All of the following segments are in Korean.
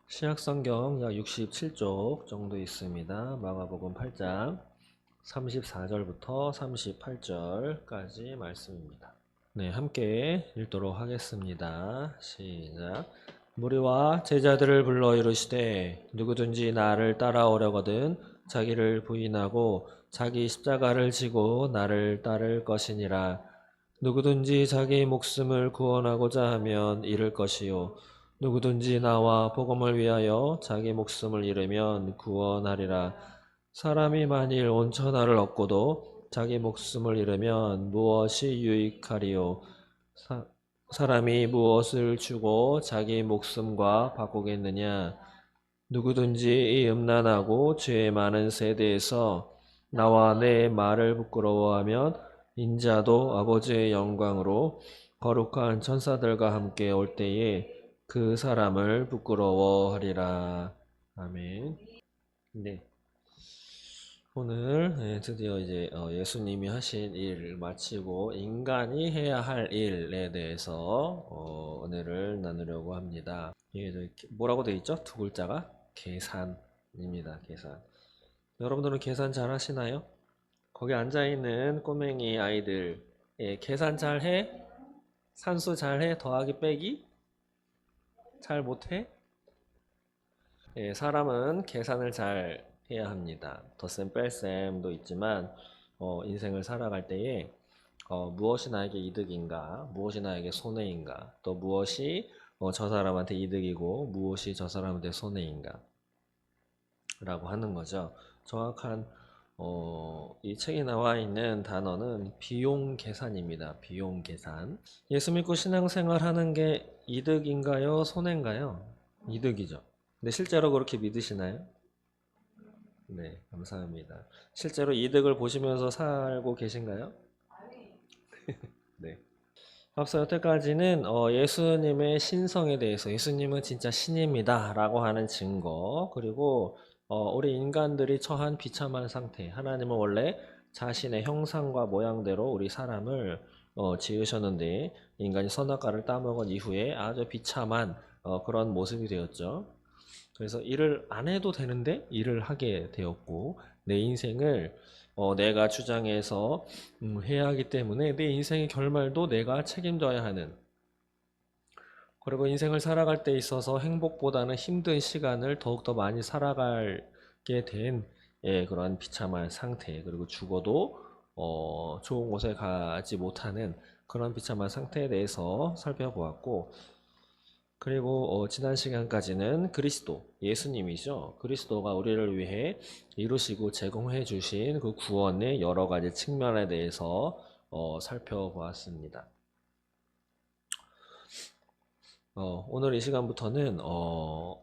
신약성경 약 67쪽 정도 있습니다. 마가복음 8장 34절부터 38절까지 말씀입니다. 네, 함께 읽도록 하겠습니다. 시작. 무리와 제자들을 불러 이르시되 누구든지 나를 따라오려거든 자기를 부인하고 자기 십자가를 지고 나를 따를 것이니라. 누구든지 자기 목숨을 구원하고자 하면 잃을 것이요 누구든지 나와 복음을 위하여 자기 목숨을 잃으면 구원하리라. 사람이 만일 온 천하를 얻고도 자기 목숨을 잃으면 무엇이 유익하리요? 사람이 무엇을 주고 자기 목숨과 바꾸겠느냐? 누구든지 이 음란하고 죄 많은 세대에서 나와 내 말을 부끄러워하면 인자도 아버지의 영광으로 거룩한 천사들과 함께 올 때에 그 사람을 부끄러워하리라. 아멘. 네. 오늘 드디어 이제 예수님이 하신 일을 마치고 인간이 해야 할 일에 대해서 은혜를 나누려고 합니다. 이게 뭐라고 되어 있죠? 두 글자가 계산입니다. 계산. 여러분들은 계산 잘 하시나요? 거기 앉아 있는 꼬맹이 아이들 계산 잘 해? 산수 잘 해? 더하기 빼기? 잘 못해? 사람은 계산을 잘 해야 합니다. 덧셈 뺄셈도 있지만 인생을 살아갈 때에 무엇이 나에게 이득인가, 무엇이 나에게 손해인가, 또 무엇이 저 사람한테 이득이고 무엇이 저 사람한테 손해인가 라고 하는 거죠. 정확한 이 책에 나와 있는 단어는 비용 계산입니다. 비용 계산. 예수 믿고 신앙생활 하는 게 이득인가요? 손해인가요? 이득이죠. 근데 실제로 그렇게 믿으시나요? 네, 감사합니다. 실제로 이득을 보시면서 살고 계신가요? 네. 앞서 여태까지는 예수님의 신성에 대해서 예수님은 진짜 신입니다 라고 하는 증거, 그리고 우리 인간들이 처한 비참한 상태, 하나님은 원래 자신의 형상과 모양대로 우리 사람을 지으셨는데 인간이 선악과를 따먹은 이후에 아주 비참한 그런 모습이 되었죠. 그래서 일을 안 해도 되는데 일을 하게 되었고, 내 인생을 내가 주장해서 해야 하기 때문에 내 인생의 결말도 내가 책임져야 하는, 그리고 인생을 살아갈 때 있어서 행복보다는 힘든 시간을 더욱더 많이 살아가게 된 그러한 비참한 상태, 그리고 죽어도 좋은 곳에 가지 못하는 그런 비참한 상태에 대해서 살펴보았고, 그리고 지난 시간까지는 그리스도, 예수님이죠. 그리스도가 우리를 위해 이루시고 제공해 주신 그 구원의 여러 가지 측면에 대해서 살펴보았습니다. 오늘 이 시간부터는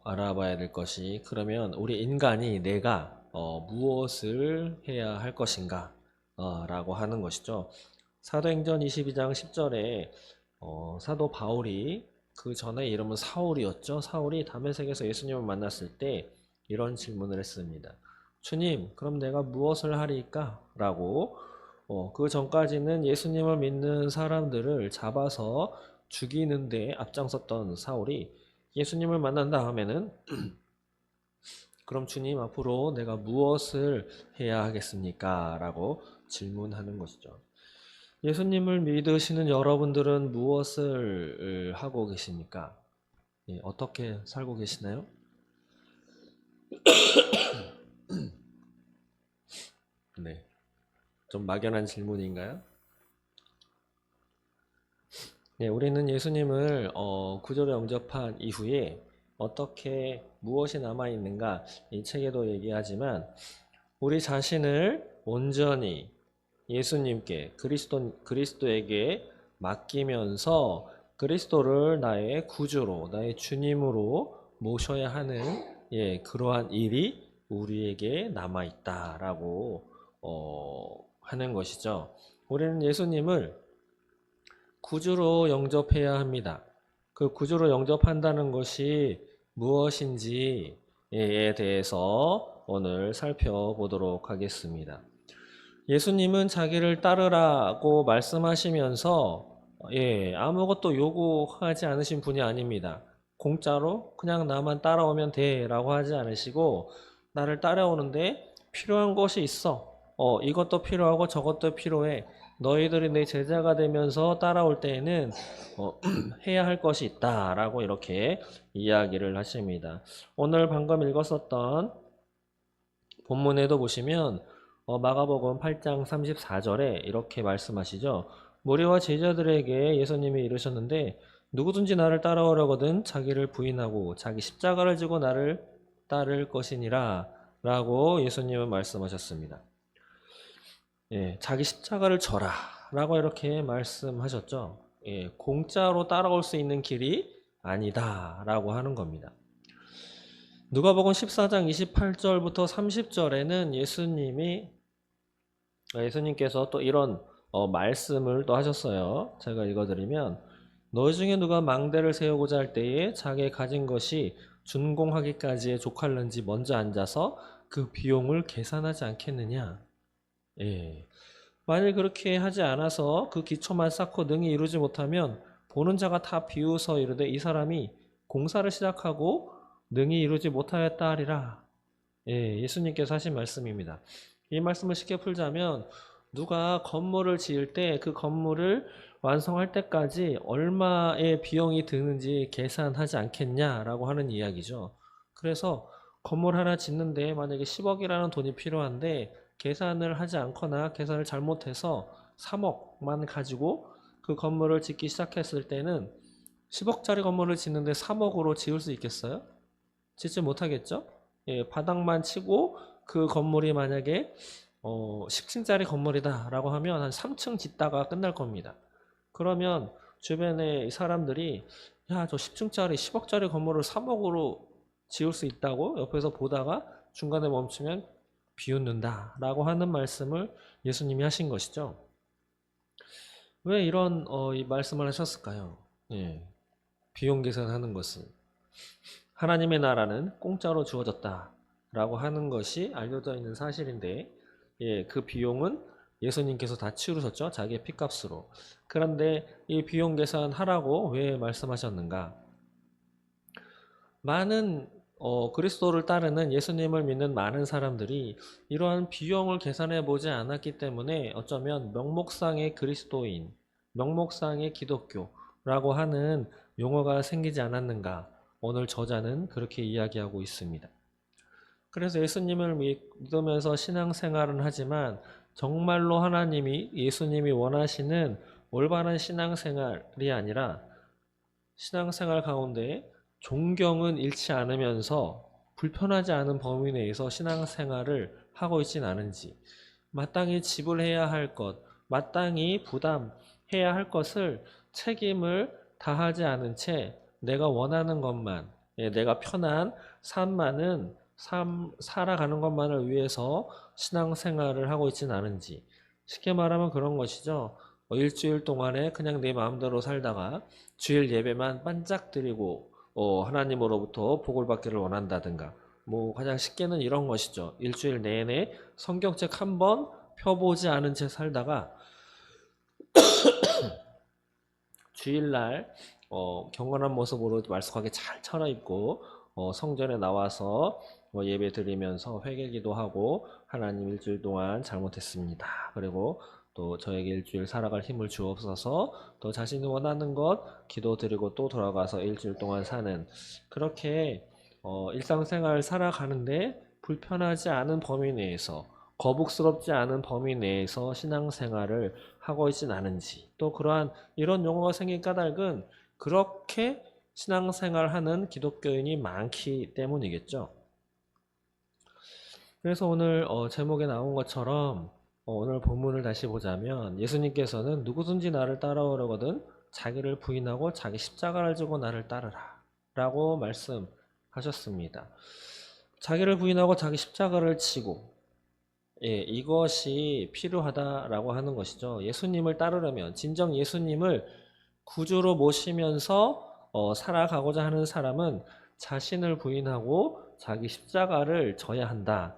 알아봐야 될 것이, 그러면 우리 인간이 내가 무엇을 해야 할 것인가 라고 하는 것이죠. 사도행전 22장 10절에 사도 바울이, 그 전에 이름은 사울이었죠. 사울이 다메섹에서 예수님을 만났을 때 이런 질문을 했습니다. 주님, 그럼 내가 무엇을 하리까? 라고. 그 전까지는 예수님을 믿는 사람들을 잡아서 죽이는데 앞장섰던 사울이 예수님을 만난 다음에는 그럼 주님, 앞으로 내가 무엇을 해야 하겠습니까? 라고 질문하는 것이죠. 예수님을 믿으시는 여러분들은 무엇을 하고 계십니까? 어떻게 살고 계시나요? 네, 좀 막연한 질문인가요? 네, 우리는 예수님을 구조로 영접한 이후에 어떻게 무엇이 남아 있는가, 이 책에도 얘기하지만 우리 자신을 온전히 예수님께, 그리스도에게 맡기면서 그리스도를 나의 구주로, 나의 주님으로 모셔야 하는 그러한 일이 우리에게 남아 있다라고 하는 것이죠. 우리는 예수님을 구주로 영접해야 합니다. 그 구주로 영접한다는 것이 무엇인지에 대해서 오늘 살펴보도록 하겠습니다. 예수님은 자기를 따르라고 말씀하시면서 아무것도 요구하지 않으신 분이 아닙니다. 공짜로 그냥 나만 따라오면 돼 라고 하지 않으시고 나를 따라오는데 필요한 것이 있어. 이것도 필요하고 저것도 필요해. 너희들이 내 제자가 되면서 따라올 때에는 해야 할 것이 있다 라고 이렇게 이야기를 하십니다. 오늘 방금 읽었었던 본문에도 보시면 마가복음 8장 34절에 이렇게 말씀하시죠. 무리와 제자들에게 예수님이 이르셨는데 누구든지 나를 따라오려거든 자기를 부인하고 자기 십자가를 지고 나를 따를 것이니라 라고 예수님은 말씀하셨습니다. 예, 자기 십자가를 져라 라고 이렇게 말씀하셨죠. 예, 공짜로 따라올 수 있는 길이 아니다 라고 하는 겁니다. 누가복음 14장 28절부터 30절에는 예수님께서 또 이런 말씀을 또 하셨어요. 제가 읽어드리면 너희 중에 누가 망대를 세우고자 할 때에 자기의 가진 것이 준공하기까지에 족할는지 먼저 앉아서 그 비용을 계산하지 않겠느냐. 예. 만일 그렇게 하지 않아서 그 기초만 쌓고 능히 이루지 못하면 보는 자가 다 비웃어 이르되 이 사람이 공사를 시작하고 능히 이루지 못하였다 하리라. 예, 예수님께서 하신 말씀입니다. 이 말씀을 쉽게 풀자면 누가 건물을 지을 때 그 건물을 완성할 때까지 얼마의 비용이 드는지 계산하지 않겠냐라고 하는 이야기죠. 그래서 건물 하나 짓는데 만약에 10억이라는 돈이 필요한데 계산을 하지 않거나 계산을 잘못해서 3억만 가지고 그 건물을 짓기 시작했을 때는 10억짜리 건물을 짓는데 3억으로 지을 수 있겠어요? 짓지 못하겠죠? 예, 바닥만 치고 그 건물이 만약에 10층짜리 건물이다 라고 하면 한 3층 짓다가 끝날 겁니다. 그러면 주변에 사람들이 야, 저 10층짜리 10억짜리 건물을 3억으로 지을 수 있다고 옆에서 보다가 중간에 멈추면 비웃는다 라고 하는 말씀을 예수님이 하신 것이죠. 왜 이런 이 말씀을 하셨을까요? 예, 비용 계산하는 것은 하나님의 나라는 공짜로 주어졌다 라고 하는 것이 알려져 있는 사실인데 예, 그 비용은 예수님께서 다 치르셨죠. 자기의 피값으로. 그런데 이 비용 계산하라고 왜 말씀하셨는가? 많은 그리스도를 따르는 예수님을 믿는 많은 사람들이 이러한 비용을 계산해 보지 않았기 때문에 어쩌면 명목상의 그리스도인, 명목상의 기독교라고 하는 용어가 생기지 않았는가? 오늘 저자는 그렇게 이야기하고 있습니다. 그래서 예수님을 믿으면서 신앙생활은 하지만 정말로 하나님이 예수님이 원하시는 올바른 신앙생활이 아니라 신앙생활 가운데 존경은 잃지 않으면서 불편하지 않은 범위 내에서 신앙생활을 하고 있진 않은지 마땅히 지불해야 할 것, 마땅히 부담해야 할 것을 책임을 다하지 않은 채 내가 원하는 것만, 내가 편한 삶 살아가는 것만을 위해서 신앙생활을 하고 있지는 않은지 쉽게 말하면 그런 것이죠. 일주일 동안에 그냥 내 마음대로 살다가 주일 예배만 반짝 드리고 하나님으로부터 복을 받기를 원한다든가 뭐 가장 쉽게는 이런 것이죠. 일주일 내내 성경책 한 번 펴보지 않은 채 살다가 주일날 경건한 모습으로 말쑥하게 잘 차려입고 성전에 나와서 예배 드리면서 회개기도 하고 하나님 일주일 동안 잘못했습니다. 그리고 또 저에게 일주일 살아갈 힘을 주옵소서 또 자신이 원하는 것 기도 드리고 또 돌아가서 일주일 동안 사는 그렇게 일상생활 살아가는데 불편하지 않은 범위 내에서 거북스럽지 않은 범위 내에서 신앙생활을 하고 있진 않은지 또 그러한 이런 용어가 생긴 까닭은 그렇게 신앙생활하는 기독교인이 많기 때문이겠죠. 그래서 오늘 제목에 나온 것처럼 오늘 본문을 다시 보자면 예수님께서는 누구든지 나를 따라오려거든 자기를 부인하고 자기 십자가를 지고 나를 따르라 라고 말씀하셨습니다. 자기를 부인하고 자기 십자가를 지고 이것이 필요하다라고 하는 것이죠. 예수님을 따르려면 진정 예수님을 구주로 모시면서 살아가고자 하는 사람은 자신을 부인하고 자기 십자가를 져야 한다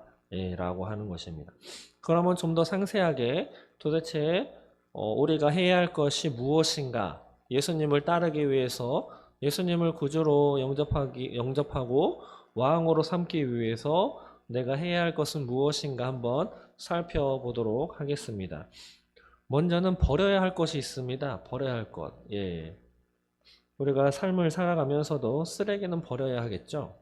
라고 하는 것입니다. 그러면 좀 더 상세하게 도대체 우리가 해야 할 것이 무엇인가 예수님을 따르기 위해서 예수님을 구주로 영접하고 왕으로 삼기 위해서 내가 해야 할 것은 무엇인가 한번 살펴보도록 하겠습니다. 먼저는 버려야 할 것이 있습니다. 버려야 할 것. 예. 우리가 삶을 살아가면서도 쓰레기는 버려야 하겠죠.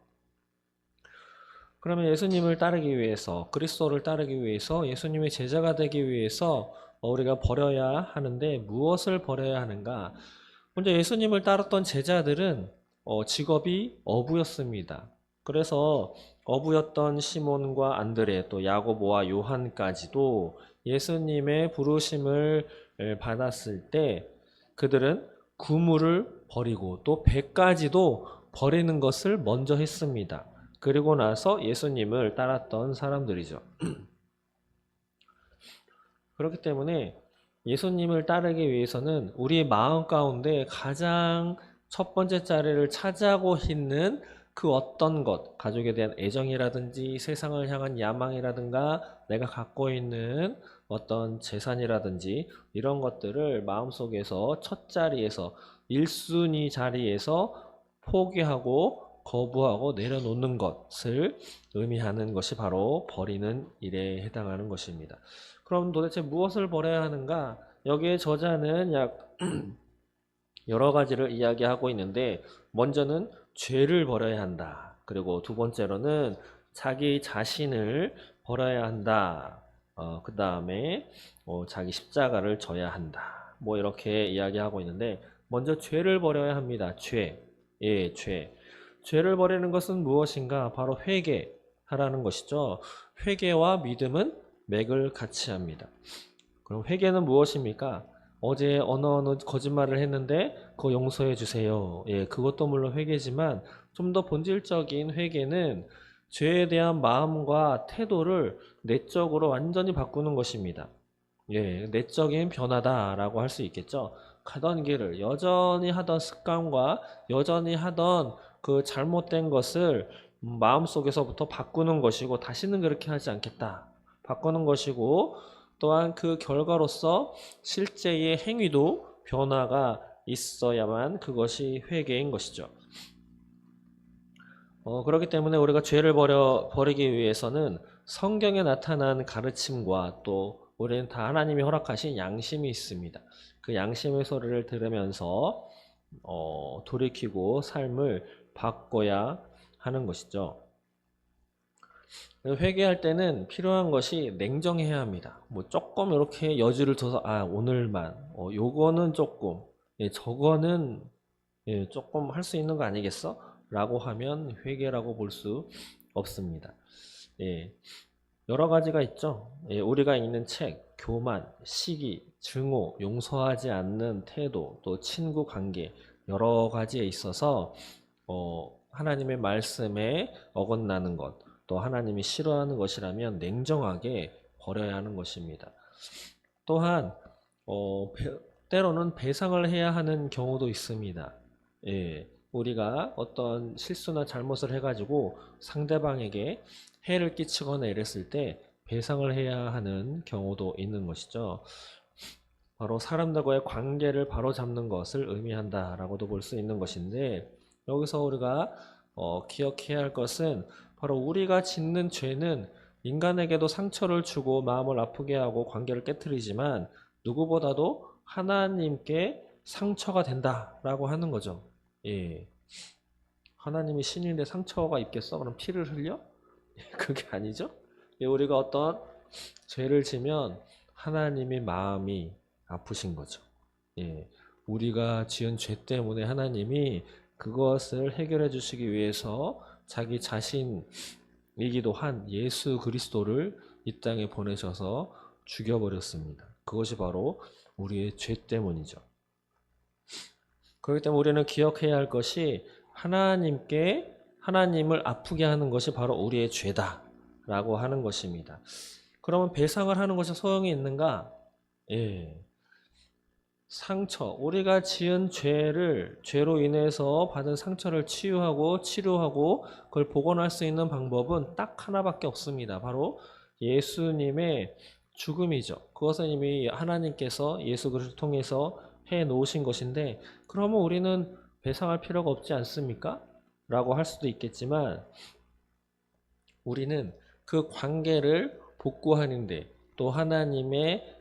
그러면 예수님을 따르기 위해서, 그리스도를 따르기 위해서, 예수님의 제자가 되기 위해서 우리가 버려야 하는데 무엇을 버려야 하는가? 먼저 예수님을 따랐던 제자들은 직업이 어부였습니다. 그래서 어부였던 시몬과 안드레, 또 야고보와 요한까지도 예수님의 부르심을 받았을 때 그들은 그물을 버리고 또 배까지도 버리는 것을 먼저 했습니다. 그리고 나서 예수님을 따랐던 사람들이죠. 그렇기 때문에 예수님을 따르기 위해서는 우리 마음 가운데 가장 첫 번째 자리를 차지하고 있는 그 어떤 것, 가족에 대한 애정이라든지 세상을 향한 야망이라든가 내가 갖고 있는 어떤 재산이라든지 이런 것들을 마음속에서 첫 자리에서 1순위 자리에서 포기하고 거부하고 내려놓는 것을 의미하는 것이 바로 버리는 일에 해당하는 것입니다. 그럼 도대체 무엇을 버려야 하는가? 여기에 저자는 약 여러 가지를 이야기하고 있는데 먼저는 죄를 버려야 한다. 그리고 두 번째로는 자기 자신을 버려야 한다. 그 다음에 자기 십자가를 져야 한다. 뭐 이렇게 이야기하고 있는데 먼저 죄를 버려야 합니다. 죄. 예, 죄. 죄를 버리는 것은 무엇인가? 바로 회개하라는 것이죠. 회개와 믿음은 맥을 같이 합니다. 그럼 회개는 무엇입니까? 어제 어느 거짓말을 했는데 그거 용서해 주세요. 예, 그것도 물론 회개지만 좀 더 본질적인 회개는 죄에 대한 마음과 태도를 내적으로 완전히 바꾸는 것입니다. 예, 내적인 변화다라고 할 수 있겠죠. 가던 길을 여전히 하던 습관과 여전히 하던 그 잘못된 것을 마음속에서부터 바꾸는 것이고 다시는 그렇게 하지 않겠다. 바꾸는 것이고 또한 그 결과로서 실제의 행위도 변화가 있어야만 그것이 회개인 것이죠. 그렇기 때문에 우리가 죄를 버리기 위해서는 성경에 나타난 가르침과 또 우리는 다 하나님이 허락하신 양심이 있습니다. 그 양심의 소리를 들으면서 돌이키고 삶을 바꿔야 하는 것이죠. 회개할 때는 필요한 것이 냉정해야 합니다. 뭐 조금 이렇게 여지를 둬서 오늘만 요거는 조금 저거는 조금 할 수 있는 거 아니겠어? 라고 하면 회개라고 볼 수 없습니다. 예, 여러 가지가 있죠. 예, 우리가 읽는 책, 교만, 시기, 증오, 용서하지 않는 태도, 또 친구 관계 여러 가지에 있어서 하나님의 말씀에 어긋나는 것, 또 하나님이 싫어하는 것이라면 냉정하게 버려야 하는 것입니다. 또한 때로는 배상을 해야 하는 경우도 있습니다. 예, 우리가 어떤 실수나 잘못을 해가지고 상대방에게 해를 끼치거나 이랬을 때 배상을 해야 하는 경우도 있는 것이죠. 바로 사람들과의 관계를 바로잡는 것을 의미한다라고도 볼 수 있는 것인데 여기서 우리가 기억해야 할 것은 바로 우리가 짓는 죄는 인간에게도 상처를 주고 마음을 아프게 하고 관계를 깨트리지만 누구보다도 하나님께 상처가 된다라고 하는 거죠. 예. 하나님이 신인데 상처가 있겠어? 그럼 피를 흘려? 그게 아니죠. 예, 우리가 어떤 죄를 지면 하나님의 마음이 아프신 거죠. 예. 우리가 지은 죄 때문에 하나님이 그것을 해결해 주시기 위해서 자기 자신이기도 한 예수 그리스도를 이 땅에 보내셔서 죽여버렸습니다. 그것이 바로 우리의 죄 때문이죠. 그렇기 때문에 우리는 기억해야 할 것이 하나님을 아프게 하는 것이 바로 우리의 죄다라고 하는 것입니다. 그러면 배상을 하는 것이 소용이 있는가? 예. 우리가 지은 죄로 인해서 받은 상처를 치료하고 그걸 복원할 수 있는 방법은 딱 하나밖에 없습니다. 바로 예수님의 죽음이죠. 그것은 이미 하나님께서 예수 그리스도를 통해서 해 놓으신 것인데 그러면 우리는 배상할 필요가 없지 않습니까? 라고 할 수도 있겠지만 우리는 그 관계를 복구하는데 또 하나님의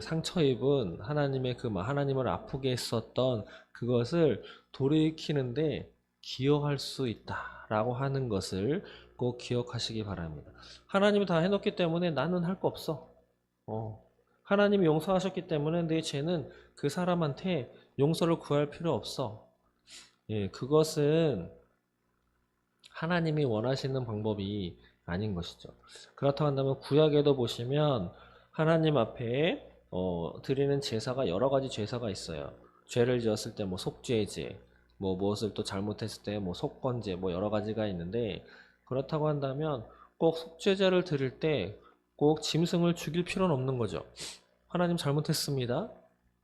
상처 입은 하나님의 하나님을 아프게 했었던 그것을 돌이키는데 기여할 수 있다라고 하는 것을 꼭 기억하시기 바랍니다. 하나님이 다 해놓기 때문에 나는 할 거 없어. 하나님이 용서하셨기 때문에 내 죄는 그 사람한테 용서를 구할 필요 없어. 예, 그것은 하나님이 원하시는 방법이 아닌 것이죠. 그렇다고 한다면 구약에도 보시면 하나님 앞에 드리는 제사가 여러 가지 제사가 있어요. 죄를 지었을 때 뭐 속죄제, 뭐 무엇을 또 잘못했을 때 뭐 속건제, 뭐 여러 가지가 있는데 그렇다고 한다면 꼭 속죄제를 드릴 때 꼭 짐승을 죽일 필요는 없는 거죠. 하나님 잘못했습니다.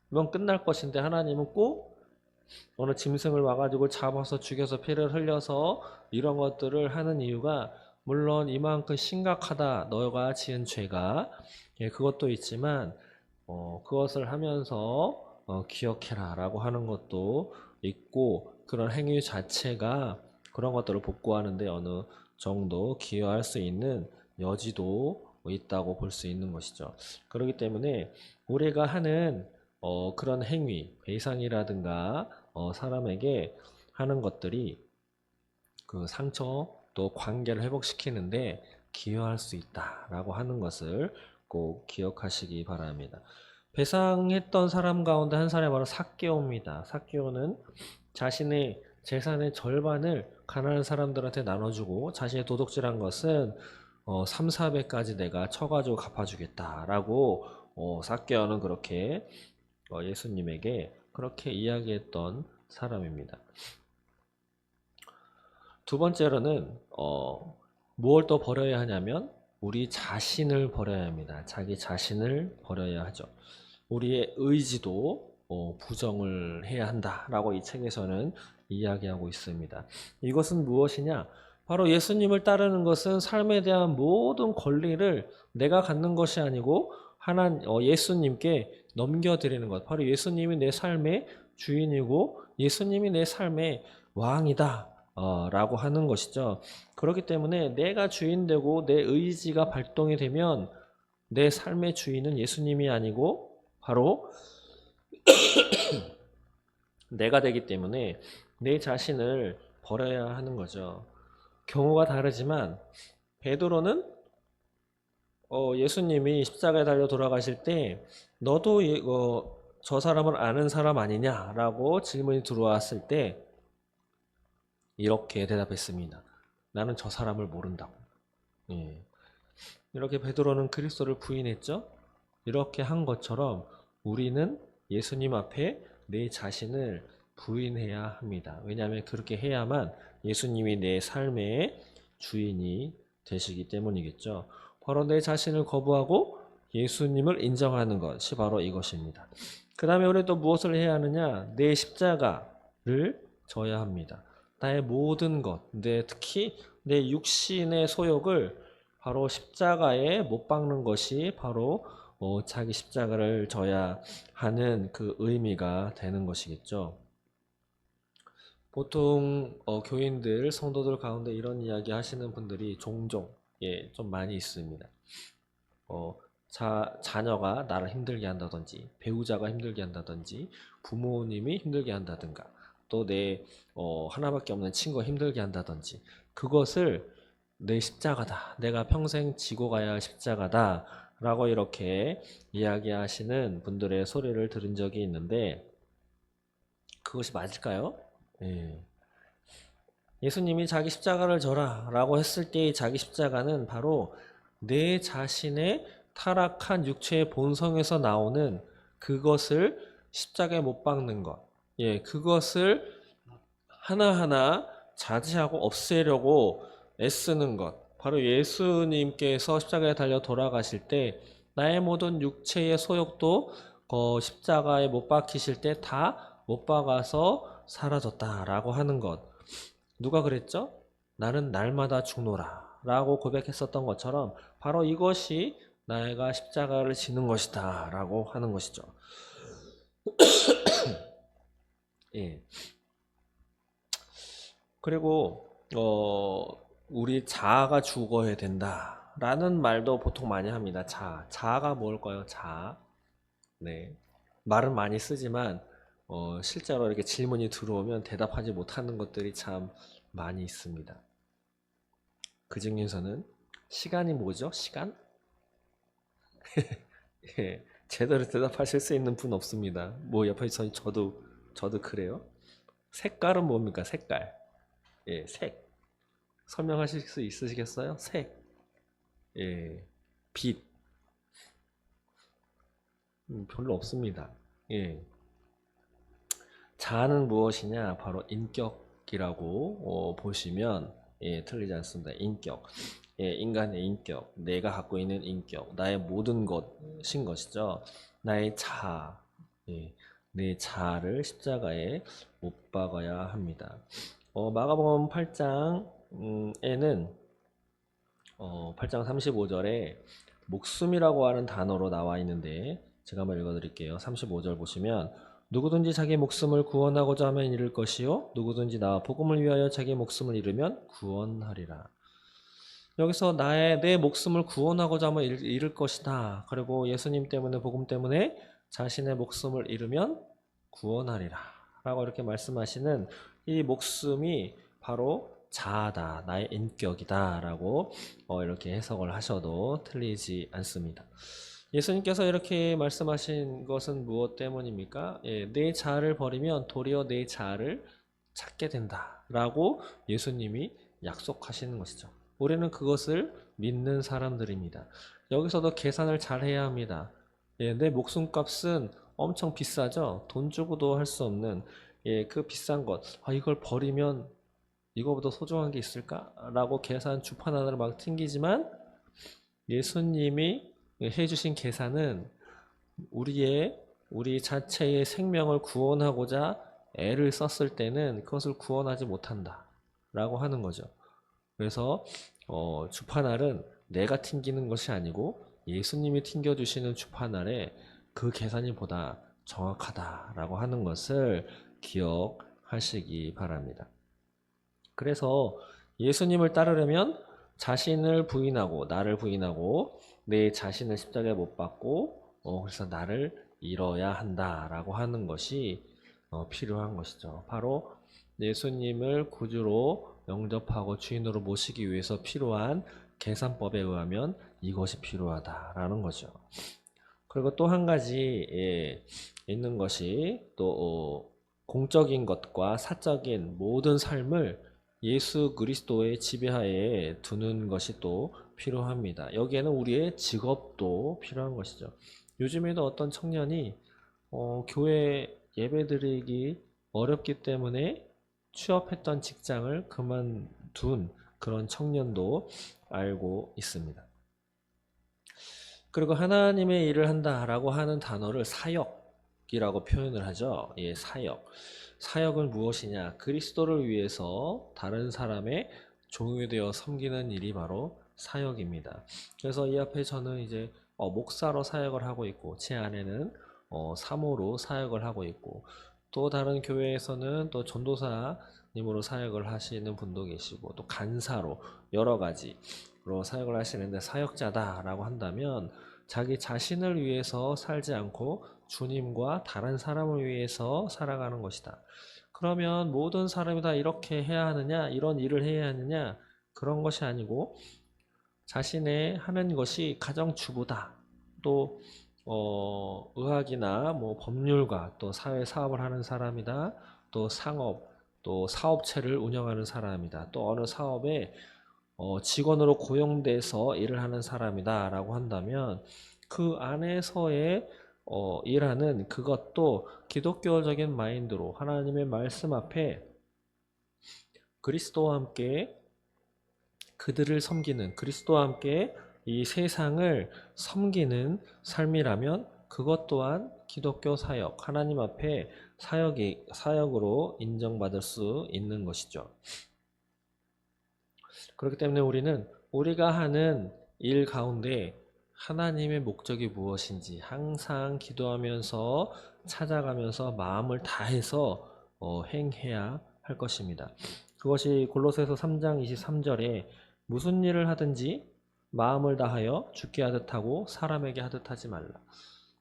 이건 끝날 것인데 하나님은 꼭 어느 짐승을 와가지고 잡아서 죽여서 피를 흘려서 이런 것들을 하는 이유가 물론 이만큼 심각하다 너가 지은 죄가 그것도 있지만 그것을 하면서 기억해라 라고 하는 것도 있고 그런 행위 자체가 그런 것들을 복구하는데 어느 정도 기여할 수 있는 여지도 있다고 볼 수 있는 것이죠. 그렇기 때문에 우리가 하는 그런 행위, 배상이라든가 사람에게 하는 것들이 그 상처 또 관계를 회복시키는데 기여할 수 있다라고 하는 것을 꼭 기억하시기 바랍니다. 배상했던 사람 가운데 한 사람이 바로 삭개오입니다. 삭개오는 자신의 재산의 절반을 가난한 사람들한테 나눠주고 자신의 도둑질한 것은 3, 4배까지 내가 쳐가지고 갚아주겠다라고 삭개오는 그렇게 예수님에게 그렇게 이야기했던 사람입니다. 두 번째로는 무엇을 또 버려야 하냐면 우리 자신을 버려야 합니다. 자기 자신을 버려야 하죠. 우리의 의지도 부정을 해야 한다라고 이 책에서는 이야기하고 있습니다. 이것은 무엇이냐? 바로 예수님을 따르는 것은 삶에 대한 모든 권리를 내가 갖는 것이 아니고 예수님께 넘겨드리는 것. 바로 예수님이 내 삶의 주인이고 예수님이 내 삶의 왕이다. 라고 하는 것이죠. 그렇기 때문에 내가 주인되고 내 의지가 발동이 되면 내 삶의 주인은 예수님이 아니고 바로 내가 되기 때문에 내 자신을 버려야 하는 거죠. 경우가 다르지만 베드로는 예수님이 십자가에 달려 돌아가실 때 너도 저 사람을 아는 사람 아니냐라고 질문이 들어왔을 때 이렇게 대답했습니다. 나는 저 사람을 모른다고. 예. 이렇게 베드로는 그리스도를 부인했죠. 이렇게 한 것처럼 우리는 예수님 앞에 내 자신을 부인해야 합니다. 왜냐하면 그렇게 해야만 예수님이 내 삶의 주인이 되시기 때문이겠죠. 바로 내 자신을 거부하고 예수님을 인정하는 것이 바로 이것입니다. 그 다음에 우리 또 무엇을 해야 하느냐? 내 십자가를 져야 합니다. 나의 모든 것, 특히 내 육신의 소욕을 바로 십자가에 못 박는 것이 바로 자기 십자가를 져야 하는 그 의미가 되는 것이겠죠. 보통 교인들, 성도들 가운데 이런 이야기 하시는 분들이 종종 좀 많이 있습니다. 자녀가 나를 힘들게 한다든지 배우자가 힘들게 한다든지 부모님이 힘들게 한다든가 또 내 하나밖에 없는 친구가 힘들게 한다든지 그것을 내 십자가다. 내가 평생 지고 가야 할 십자가다. 라고 이렇게 이야기하시는 분들의 소리를 들은 적이 있는데 그것이 맞을까요? 예. 예수님이 자기 십자가를 져라 라고 했을 때의 자기 십자가는 바로 내 자신의 타락한 육체의 본성에서 나오는 그것을 십자가에 못 박는 것. 예, 그것을 하나하나 자제하고 없애려고 애쓰는 것. 바로 예수님께서 십자가에 달려 돌아가실 때 나의 모든 육체의 소욕도 십자가에 못 박히실 때 다 못 박아서 사라졌다라고 하는 것. 누가 그랬죠? 나는 날마다 죽노라 라고 고백했었던 것처럼 바로 이것이 내가 십자가를 지는 것이다 라고 하는 것이죠. 예. 그리고 우리 자아가 죽어야 된다라는 말도 보통 많이 합니다. 자아가 뭘까요? 자아. 네. 말은 많이 쓰지만 실제로 이렇게 질문이 들어오면 대답하지 못하는 것들이 참 많이 있습니다. 그 중에서는 시간이 뭐죠? 시간? 예, 제대로 대답하실 수 있는 분 없습니다. 뭐 옆에서 저도 그래요. 색깔은 뭡니까? 색깔. 예, 색. 설명하실 수 있으시겠어요? 색. 예, 빛. 별로 없습니다. 예. 자아는 무엇이냐? 바로 인격이라고 보시면 틀리지 않습니다. 인격. 인간의 인격, 내가 갖고 있는 인격, 나의 모든 것인 것이죠. 나의 자아, 내 자아를 십자가에 못 박아야 합니다. 마가복음 8장에는 8장 35절에 목숨이라고 하는 단어로 나와 있는데 제가 한번 읽어드릴게요. 35절 보시면 누구든지 자기 목숨을 구원하고자 하면 잃을 것이요 누구든지 나 복음을 위하여 자기 목숨을 잃으면 구원하리라. 여기서 내 목숨을 구원하고자 하면 잃을 것이다. 그리고 예수님 때문에 복음 때문에 자신의 목숨을 잃으면 구원하리라. 라고 이렇게 말씀하시는 이 목숨이 바로 자아다. 나의 인격이다. 라고 이렇게 해석을 하셔도 틀리지 않습니다. 예수님께서 이렇게 말씀하신 것은 무엇 때문입니까? 내 자아를 버리면 도리어 내 자아를 찾게 된다. 라고 예수님이 약속하시는 것이죠. 우리는 그것을 믿는 사람들입니다. 여기서도 계산을 잘 해야 합니다. 내 목숨값은 엄청 비싸죠. 돈 주고도 할 수 없는 그 비싼 것. 이걸 버리면 이거보다 소중한 게 있을까? 라고 계산 주판하느라 막 튕기지만 예수님이 해주신 계산은 우리 자체의 생명을 구원하고자 애를 썼을 때는 그것을 구원하지 못한다. 라고 하는 거죠. 그래서 주판알은 내가 튕기는 것이 아니고 예수님이 튕겨주시는 주판알에 그 계산이 보다 정확하다라고 하는 것을 기억하시기 바랍니다. 그래서 예수님을 따르려면 자신을 부인하고 나를 부인하고 내 자신을 십자가에 못 박고 그래서 나를 잃어야 한다라고 하는 것이 필요한 것이죠. 바로 예수님을 구주로 영접하고 주인으로 모시기 위해서 필요한 계산법에 의하면 이것이 필요하다라는 거죠. 그리고 또 한 가지 있는 것이 또 공적인 것과 사적인 모든 삶을 예수 그리스도의 지배하에 두는 것이 또 필요합니다. 여기에는 우리의 직업도 필요한 것이죠. 요즘에도 어떤 청년이 교회 예배드리기 어렵기 때문에 취업했던 직장을 그만둔 그런 청년도 알고 있습니다. 그리고 하나님의 일을 한다라고 하는 단어를 사역이라고 표현을 하죠. 사역. 사역은 무엇이냐? 그리스도를 위해서 다른 사람의 종이 되어 섬기는 일이 바로 사역입니다. 그래서 이 앞에 저는 이제 목사로 사역을 하고 있고 제 아내는 사모로 사역을 하고 있고 또 다른 교회에서는 또 전도사님으로 사역을 하시는 분도 계시고 또 간사로 여러 가지로 사역을 하시는데 사역자다라고 한다면 자기 자신을 위해서 살지 않고 주님과 다른 사람을 위해서 살아가는 것이다. 그러면 모든 사람이 다 이렇게 해야 하느냐, 이런 일을 해야 하느냐, 그런 것이 아니고 자신의 하는 것이 가정주부다. 또 의학이나 뭐 법률가, 또 사회 사업을 하는 사람이다. 또 상업, 또 사업체를 운영하는 사람이다. 또 어느 사업에 직원으로 고용돼서 일을 하는 사람이다 라고 한다면 그 안에서의 일하는 그것도 기독교적인 마인드로 하나님의 말씀 앞에 그리스도와 함께 그들을 섬기는 그리스도와 함께 이 세상을 섬기는 삶이라면 그것 또한 기독교 사역, 하나님 앞에 사역으로 인정받을 수 있는 것이죠. 그렇기 때문에 우리는 우리가 하는 일 가운데 하나님의 목적이 무엇인지 항상 기도하면서 찾아가면서 마음을 다해서 행해야 할 것입니다. 그것이 골로새서 3장 23절에 무슨 일을 하든지 마음을 다하여 주께 하듯 하고 사람에게 하듯 하지 말라.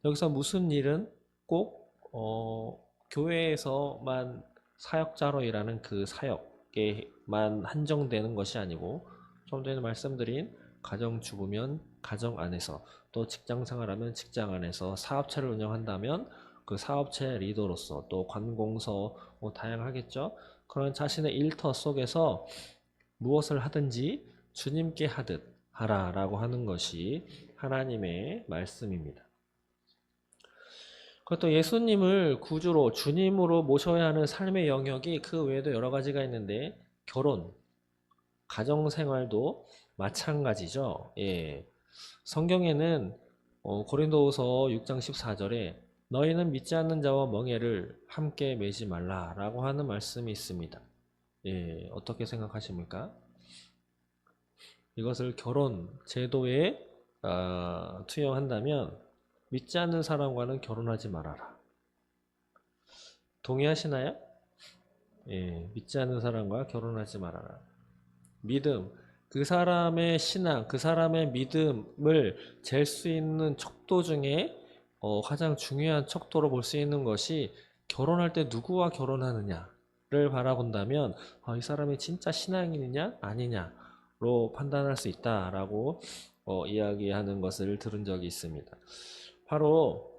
여기서 무슨 일은 꼭 교회에서만 사역자로 일하는 그 사역에만 한정되는 것이 아니고 좀 전에 말씀드린 가정주부면 가정 안에서 또 직장생활하면 직장 안에서 사업체를 운영한다면 그 사업체 리더로서 또 관공서 뭐 다양하겠죠. 그런 자신의 일터 속에서 무엇을 하든지 주님께 하듯 하라라고 하는 것이 하나님의 말씀입니다. 그것도 예수님을 구주로 주님으로 모셔야 하는 삶의 영역이 그 외에도 여러 가지가 있는데 결혼, 가정생활도 마찬가지죠. 예. 성경에는 고린도후서 6장 14절에 너희는 믿지 않는 자와 멍에를 함께 매지 말라라고 하는 말씀이 있습니다. 예, 어떻게 생각하십니까? 이것을 결혼 제도에 투영한다면 믿지 않는 사람과는 결혼하지 말아라. 동의하시나요? 예, 믿지 않는 사람과 결혼하지 말아라. 믿음, 그 사람의 신앙, 그 사람의 믿음을 잴 수 있는 척도 중에 가장 중요한 척도로 볼 수 있는 것이 결혼할 때 누구와 결혼하느냐를 바라본다면 이 사람이 진짜 신앙인이냐 아니냐로 판단할 수 있다라고 이야기하는 것을 들은 적이 있습니다. 바로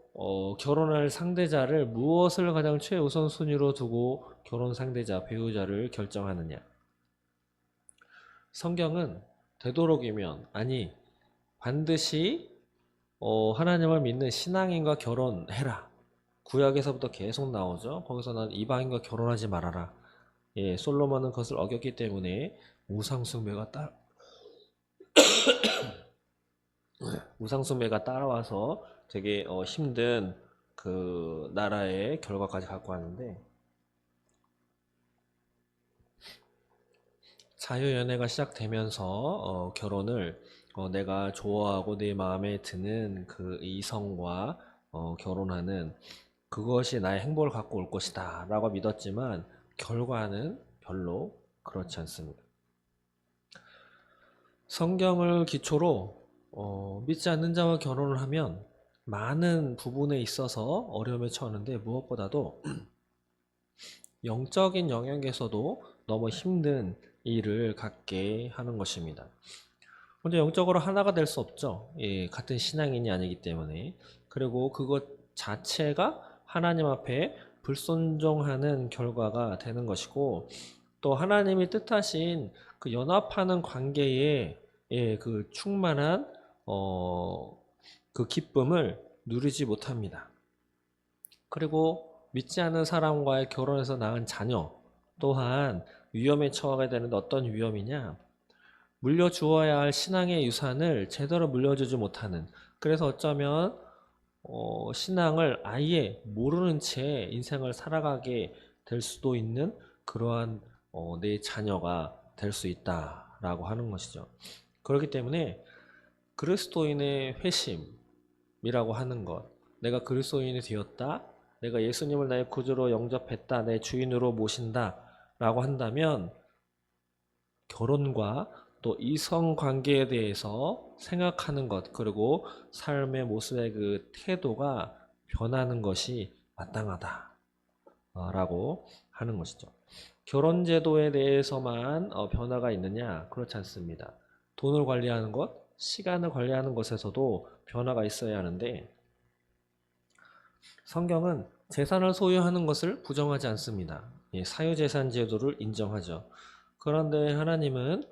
결혼할 상대자를 무엇을 가장 최우선 순위로 두고 결혼 상대자, 배우자를 결정하느냐. 성경은 되도록이면 아니 반드시 하나님을 믿는 신앙인과 결혼해라. 구약에서부터 계속 나오죠. 거기서 난 이방인과 결혼하지 말아라. 예, 솔로몬은 그것을 어겼기 때문에 우상숭배가 따라와서 되게 힘든 그 나라의 결과까지 갖고 왔는데 자유연애가 시작되면서 결혼을 내가 좋아하고 내 마음에 드는 그 이성과 결혼하는 그것이 나의 행복을 갖고 올 것이다 라고 믿었지만 결과는 별로 그렇지 않습니다. 성경을 기초로 믿지 않는 자와 결혼을 하면 많은 부분에 있어서 어려움에 처하는데 무엇보다도 영적인 영역에서도 너무 힘든 일을 갖게 하는 것입니다. 근데 영적으로 하나가 될 수 없죠. 예, 같은 신앙인이 아니기 때문에. 그리고 그것 자체가 하나님 앞에 불순종하는 결과가 되는 것이고 또 하나님이 뜻하신 그 연합하는 관계에 그 충만한 그 기쁨을 누리지 못합니다. 그리고 믿지 않는 사람과의 결혼해서 낳은 자녀 또한 위험에 처하게 되는데 어떤 위험이냐? 물려주어야 할 신앙의 유산을 제대로 물려주지 못하는 그래서 어쩌면 신앙을 아예 모르는 채 인생을 살아가게 될 수도 있는 그러한 내 자녀가 될 수 있다라고 하는 것이죠. 그렇기 때문에 그리스도인의 회심이라고 하는 것, 내가 그리스도인이 되었다, 내가 예수님을 나의 구주로 영접했다, 내 주인으로 모신다라고 한다면 결혼과 또 이성 관계에 대해서 생각하는 것 그리고 삶의 모습의 그 태도가 변하는 것이 마땅하다라고 하는 것이죠. 결혼 제도에 대해서만 변화가 있느냐? 그렇지 않습니다. 돈을 관리하는 것, 시간을 관리하는 것에서도 변화가 있어야 하는데 성경은 재산을 소유하는 것을 부정하지 않습니다. 사유재산 제도를 인정하죠. 그런데 하나님은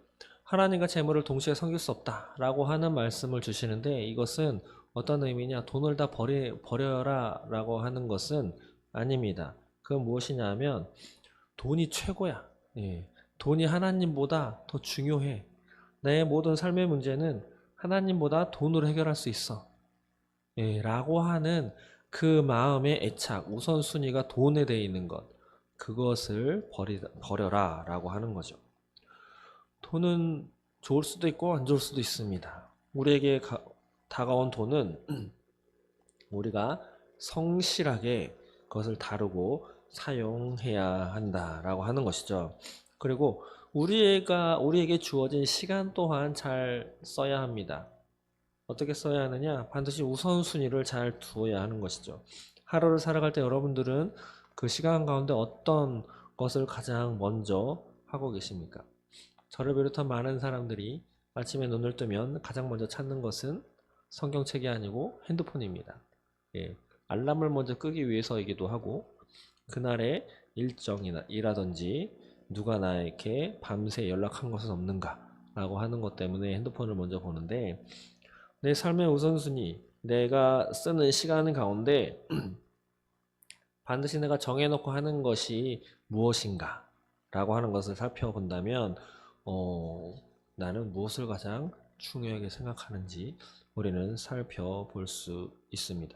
하나님과 재물을 동시에 섬길 수 없다라고 하는 말씀을 주시는데 이것은 어떤 의미냐? 돈을 다 버려라 라고 하는 것은 아닙니다. 그건 무엇이냐 하면 돈이 최고야. 돈이 하나님보다 더 중요해. 내 모든 삶의 문제는 하나님보다 돈으로 해결할 수 있어. 라고 하는 그 마음의 애착, 우선순위가 돈에 대해 있는 것. 그것을 버려라 라고 하는 거죠. 돈은 좋을 수도 있고 안 좋을 수도 있습니다. 우리에게 다가온 돈은 우리가 성실하게 그것을 다루고 사용해야 한다라고 하는 것이죠. 그리고 우리에게 주어진 시간 또한 잘 써야 합니다. 어떻게 써야 하느냐? 반드시 우선순위를 잘 두어야 하는 것이죠. 하루를 살아갈 때 여러분들은 그 시간 가운데 어떤 것을 가장 먼저 하고 계십니까? 저를 비롯한 많은 사람들이 아침에 눈을 뜨면 가장 먼저 찾는 것은 성경책이 아니고 핸드폰입니다. 예, 알람을 먼저 끄기 위해서이기도 하고 그날의 일정이라든지 누가 나에게 밤새 연락한 것은 없는가 라고 하는 것 때문에 핸드폰을 먼저 보는데 내 삶의 우선순위, 내가 쓰는 시간 가운데 반드시 내가 정해놓고 하는 것이 무엇인가 라고 하는 것을 살펴본다면 나는 무엇을 가장 중요하게 생각하는지 우리는 살펴볼 수 있습니다.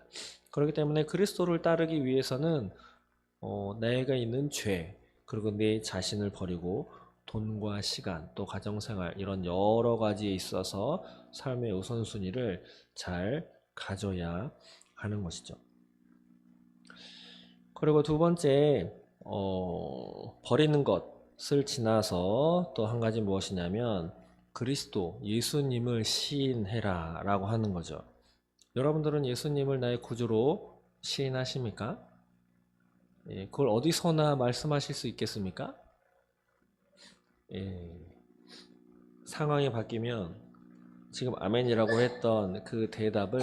그렇기 때문에 그리스도를 따르기 위해서는 내가 있는 죄 그리고 내 자신을 버리고 돈과 시간 또 가정생활 이런 여러 가지에 있어서 삶의 우선순위를 잘 가져야 하는 것이죠. 그리고 두 번째 버리는 것을 지나서 또 한 가지 무엇이냐면 그리스도 예수님을 시인해라 라고 하는 거죠. 여러분들은 예수님을 나의 구주로 시인하십니까? 예, 그걸 어디서나 말씀하실 수 있겠습니까? 예, 상황이 바뀌면 지금 아멘이라고 했던 그 대답을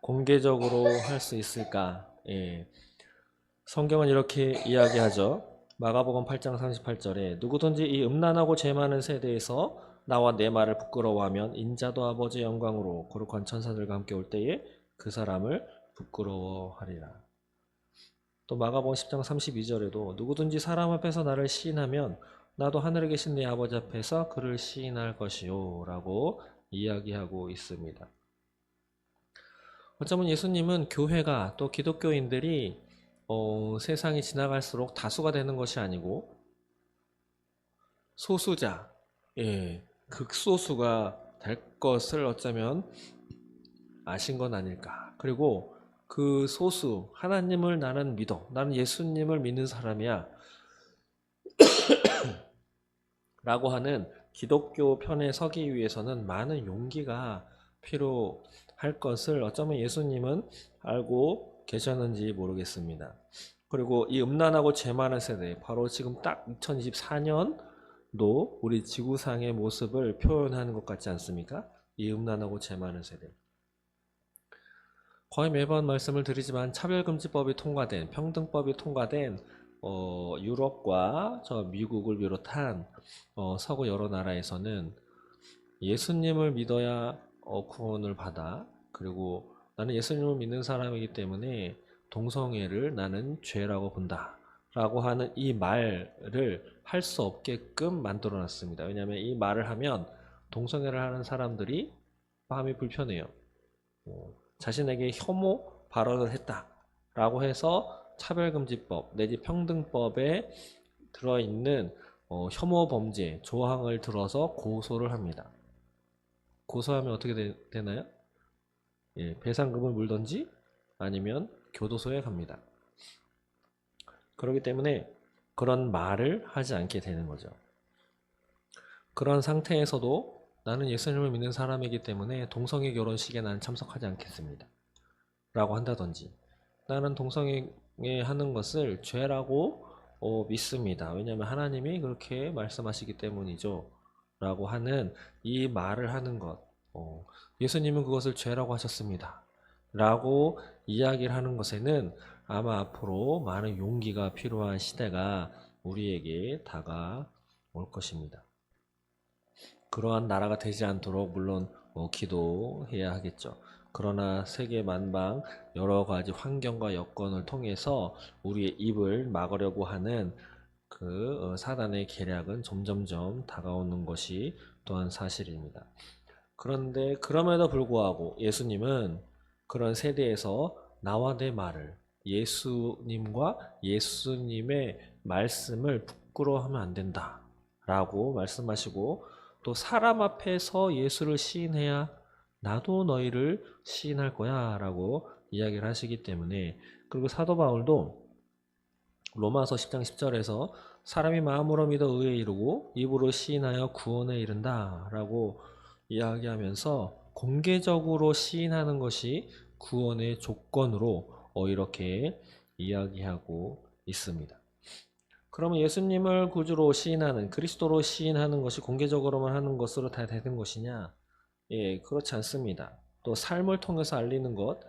공개적으로 할 수 있을까? 예, 성경은 이렇게 이야기하죠. 마가복음 8장 38절에 누구든지 이 음란하고 죄 많은 세대에서 나와 내 말을 부끄러워하면 인자도 아버지의 영광으로 거룩한 천사들과 함께 올 때에 그 사람을 부끄러워하리라. 또 마가복음 10장 32절에도 누구든지 사람 앞에서 나를 시인하면 나도 하늘에 계신 내 아버지 앞에서 그를 시인할 것이요 라고 이야기하고 있습니다. 어쩌면 예수님은 교회가 또 기독교인들이 세상이 지나갈수록 다수가 되는 것이 아니고 소수자, 예, 극소수가 될 것을 어쩌면 아신 건 아닐까. 그리고 그 소수, 하나님을 나는 믿어. 나는 예수님을 믿는 사람이야. 라고 하는 기독교 편에 서기 위해서는 많은 용기가 필요할 것을 어쩌면 예수님은 알고 계셨는지 모르겠습니다. 그리고 이 음란하고 죄 많은 세대, 바로 지금 딱 2024년도 우리 지구상의 모습을 표현하는 것 같지 않습니까? 이 음란하고 죄 많은 세대. 거의 매번 말씀을 드리지만 차별금지법이 통과된, 평등법이 통과된 유럽과 저 미국을 비롯한 서구 여러 나라에서는 예수님을 믿어야 구원을 받아. 그리고 나는 예수님을 믿는 사람이기 때문에 동성애를 나는 죄라고 본다. 라고 하는 이 말을 할 수 없게끔 만들어 놨습니다. 왜냐하면 이 말을 하면 동성애를 하는 사람들이 마음이 불편해요. 자신에게 혐오 발언을 했다라고 해서 차별금지법 내지 평등법에 들어있는 혐오 범죄 조항을 들어서 고소를 합니다. 고소하면 어떻게 되나요? 예, 배상금을 물던지 아니면 교도소에 갑니다. 그렇기 때문에 그런 말을 하지 않게 되는 거죠. 그런 상태에서도 나는 예수님을 믿는 사람이기 때문에 동성애 결혼식에 나는 참석하지 않겠습니다. 라고 한다든지 나는 동성애 하는 것을 죄라고 믿습니다. 왜냐하면 하나님이 그렇게 말씀하시기 때문이죠. 라고 하는 이 말을 하는 것 예수님은 그것을 죄라고 하셨습니다. 라고 이야기를 하는 것에는 아마 앞으로 많은 용기가 필요한 시대가 우리에게 다가올 것입니다. 그러한 나라가 되지 않도록 물론 기도해야 하겠죠. 그러나 세계 만방 여러 가지 환경과 여건을 통해서 우리의 입을 막으려고 하는 그 사단의 계략은 점점점 다가오는 것이 또한 사실입니다. 그런데 그럼에도 불구하고 예수님은 그런 세대에서 나와 내 말을 예수님과 예수님의 말씀을 부끄러워하면 안 된다 라고 말씀하시고 또 사람 앞에서 예수를 시인해야 나도 너희를 시인할 거야 라고 이야기를 하시기 때문에 그리고 사도 바울도 로마서 10장 10절에서 사람이 마음으로 믿어 의에 이르고 입으로 시인하여 구원에 이른다라고 이야기하면서 공개적으로 시인하는 것이 구원의 조건으로 이렇게 이야기하고 있습니다. 그러면 예수님을 구주로 시인하는, 그리스도로 시인하는 것이 공개적으로만 하는 것으로 다 되는 것이냐? 예, 그렇지 않습니다. 또 삶을 통해서 알리는 것,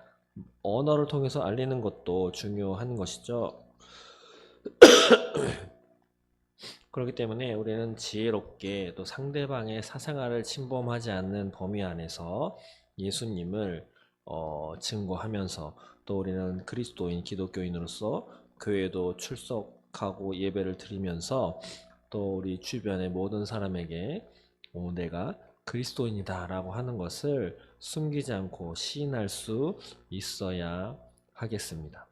언어를 통해서 알리는 것도 중요한 것이죠. 그렇기 때문에 우리는 지혜롭게 또 상대방의 사생활을 침범하지 않는 범위 안에서 예수님을 증거하면서, 또 우리는 그리스도인, 기독교인으로서 교회도 출석하고 예배를 드리면서 또 우리 주변의 모든 사람에게 내가 그리스도인이다 라고 하는 것을 숨기지 않고 시인할 수 있어야 하겠습니다.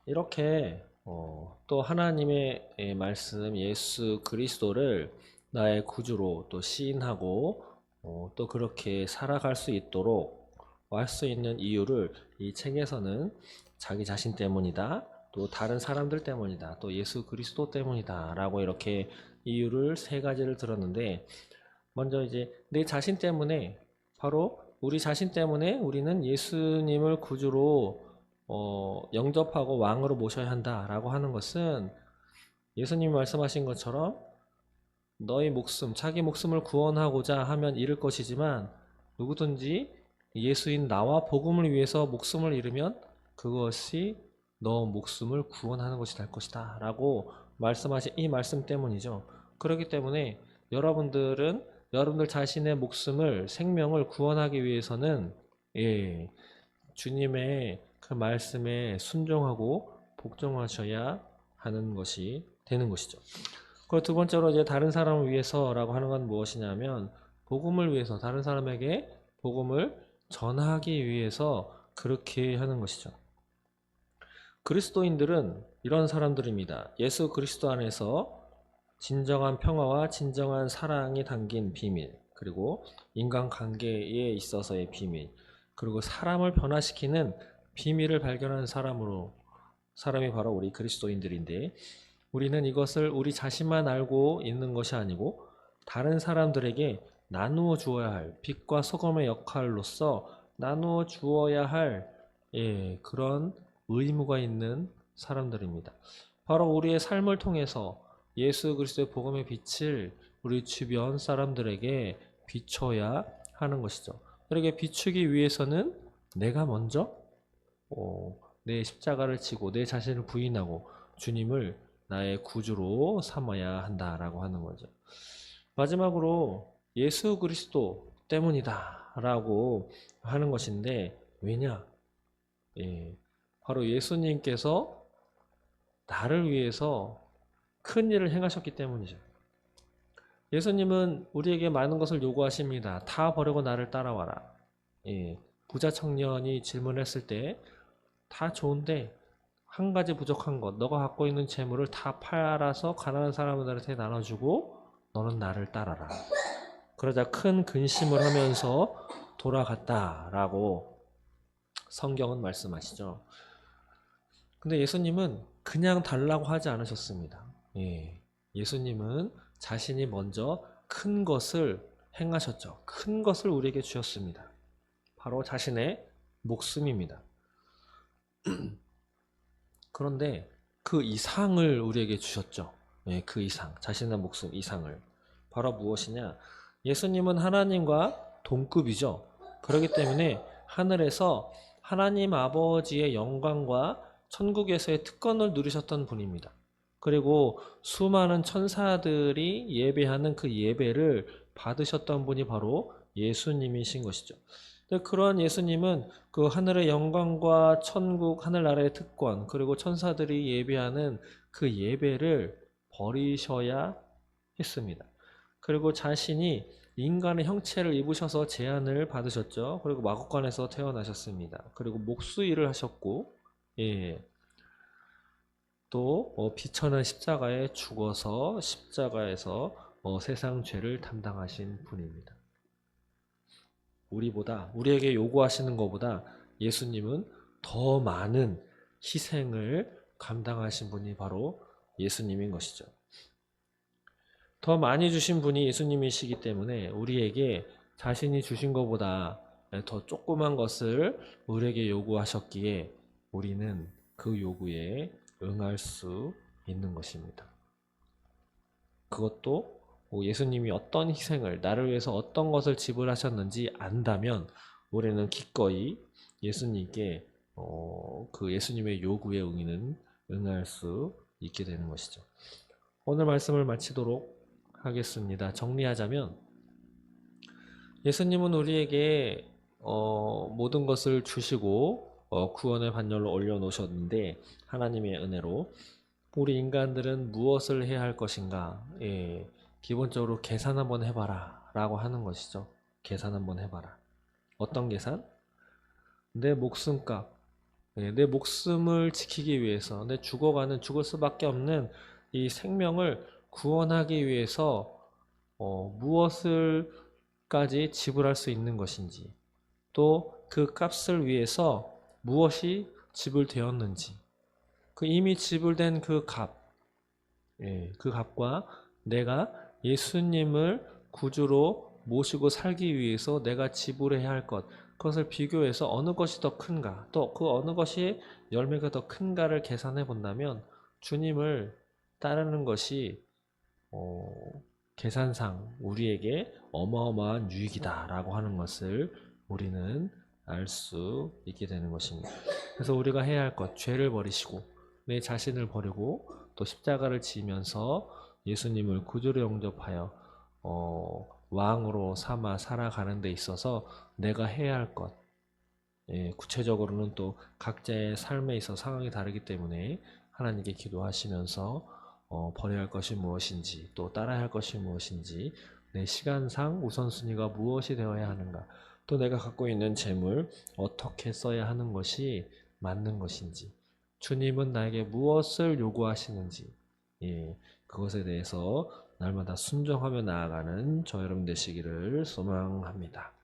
이렇게 또 하나님의 말씀 예수 그리스도를 나의 구주로 또 시인하고 또 그렇게 살아갈 수 있도록 할 수 있는 이유를 이 책에서는 자기 자신 때문이다, 또 다른 사람들 때문이다, 또 예수 그리스도 때문이다 라고 이렇게 이유를 세 가지를 들었는데, 먼저 이제 내 자신 때문에, 바로 우리 자신 때문에 우리는 예수님을 구주로 영접하고 왕으로 모셔야 한다라고 하는 것은, 예수님이 말씀하신 것처럼 너의 목숨, 자기 목숨을 구원하고자 하면 잃을 것이지만 누구든지 예수인 나와 복음을 위해서 목숨을 잃으면 그것이 너 목숨을 구원하는 것이 될 것이다 라고 말씀하신 이 말씀 때문이죠. 그렇기 때문에 여러분들 자신의 목숨을, 생명을 구원하기 위해서는 주님의 그 말씀에 순종하고 복종하셔야 하는 것이 되는 것이죠. 그리고 두 번째로 이제 다른 사람을 위해서라고 하는 건 무엇이냐면, 복음을 위해서, 다른 사람에게 복음을 전하기 위해서 그렇게 하는 것이죠. 그리스도인들은 이런 사람들입니다. 예수 그리스도 안에서 진정한 평화와 진정한 사랑이 담긴 비밀, 그리고 인간관계에 있어서의 비밀, 그리고 사람을 변화시키는 비밀을 발견한 사람이 바로 우리 그리스도인들인데, 우리는 이것을 우리 자신만 알고 있는 것이 아니고 다른 사람들에게 나누어 주어야 할, 빛과 소금의 역할로서 나누어 주어야 할 그런 의무가 있는 사람들입니다. 바로 우리의 삶을 통해서 예수 그리스도의 복음의 빛을 우리 주변 사람들에게 비춰야 하는 것이죠. 그렇게 비추기 위해서는 내가 먼저 내 십자가를 지고 내 자신을 부인하고 주님을 나의 구주로 삼아야 한다라고 하는 거죠. 마지막으로 예수 그리스도 때문이다 라고 하는 것인데, 왜냐? 바로 예수님께서 나를 위해서 큰 일을 행하셨기 때문이죠. 예수님은 우리에게 많은 것을 요구하십니다. 다 버리고 나를 따라와라. 부자 청년이 질문했을 때 다 좋은데 한 가지 부족한 것, 너가 갖고 있는 재물을 다 팔아서 가난한 사람들한테 나눠주고 너는 나를 따라라. 그러자 큰 근심을 하면서 돌아갔다라고 성경은 말씀하시죠. 근데 예수님은 그냥 달라고 하지 않으셨습니다. 예수님은 자신이 먼저 큰 것을 행하셨죠. 큰 것을 우리에게 주셨습니다. 바로 자신의 목숨입니다. 그런데 그 이상을 우리에게 주셨죠. 그 이상, 자신의 목숨 이상을. 바로 무엇이냐? 예수님은 하나님과 동급이죠. 그렇기 때문에 하늘에서 하나님 아버지의 영광과 천국에서의 특권을 누리셨던 분입니다. 그리고 수많은 천사들이 예배하는 그 예배를 받으셨던 분이 바로 예수님이신 것이죠. 그러한 예수님은 그 하늘의 영광과 천국, 하늘나라의 특권, 그리고 천사들이 예배하는 그 예배를 버리셔야 했습니다. 그리고 자신이 인간의 형체를 입으셔서 재앙을 받으셨죠. 그리고 마구간에서 태어나셨습니다. 그리고 목수일을 하셨고, 또 비천한 십자가에 죽어서 십자가에서 세상 죄를 담당하신 분입니다. 우리에게 요구하시는 것보다 예수님은 더 많은 희생을 감당하신 분이 바로 예수님인 것이죠. 더 많이 주신 분이 예수님이시기 때문에 우리에게 자신이 주신 것보다 더 조그만 것을 우리에게 요구하셨기에 우리는 그 요구에 응할 수 있는 것입니다. 그것도 예수님이 어떤 희생을, 나를 위해서 어떤 것을 지불하셨는지 안다면 우리는 기꺼이 예수님께 그 예수님의 요구에 응할 수 있게 되는 것이죠. 오늘 말씀을 마치도록 하겠습니다. 정리하자면 예수님은 우리에게 모든 것을 주시고 구원의 반열로 올려놓으셨는데 하나님의 은혜로 우리 인간들은 무엇을 해야 할 것인가? 예, 기본적으로 계산 한번 해봐라 라고 하는 것이죠. 계산 한번 해봐라. 어떤 계산? 내 목숨값. 예, 내 목숨을 지키기 위해서 죽을 수밖에 없는 이 생명을 구원하기 위해서 무엇을까지 지불할 수 있는 것인지, 또 그 값을 위해서 무엇이 지불되었는지, 그 이미 지불된 그 값, 그 값과 내가 예수님을 구주로 모시고 살기 위해서 내가 지불해야 할 것, 그것을 비교해서 어느 것이 더 큰가, 또 그 어느 것이 열매가 더 큰가를 계산해 본다면 주님을 따르는 것이 계산상 우리에게 어마어마한 유익이다라고 하는 것을 우리는 알 수 있게 되는 것입니다. 그래서 우리가 해야 할 것, 죄를 버리시고 내 자신을 버리고 또 십자가를 지면서 예수님을 구주로 영접하여 왕으로 삼아 살아가는 데 있어서 내가 해야 할 것, 구체적으로는 또 각자의 삶에 있어 상황이 다르기 때문에 하나님께 기도하시면서 버려야 할 것이 무엇인지, 또 따라야 할 것이 무엇인지, 내 시간상 우선순위가 무엇이 되어야 하는가, 또 내가 갖고 있는 재물 어떻게 써야 하는 것이 맞는 것인지, 주님은 나에게 무엇을 요구하시는지, 그것에 대해서 날마다 순종하며 나아가는 저 여러분 되시기를 소망합니다.